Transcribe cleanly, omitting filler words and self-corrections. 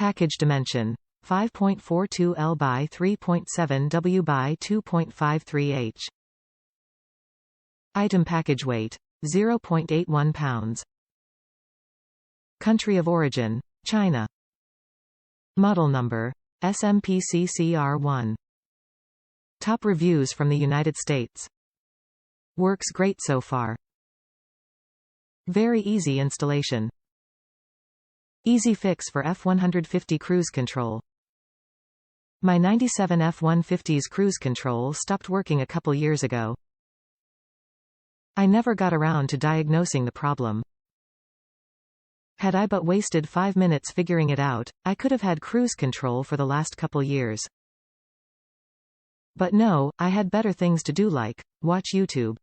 Package dimension 5.42 L by 3.7 W by 2.53 H. Item package weight 0.81 pounds. Country of origin China. Model number SMPCCCR1. Top reviews from the United States. Works great so far. Very easy installation. Easy fix for F-150 cruise control. My 97 F-150's cruise control stopped working a couple years ago. I never got around to diagnosing the problem. Had I but wasted 5 minutes figuring it out, I could have had cruise control for the last couple years. But no, I had better things to do like watch YouTube.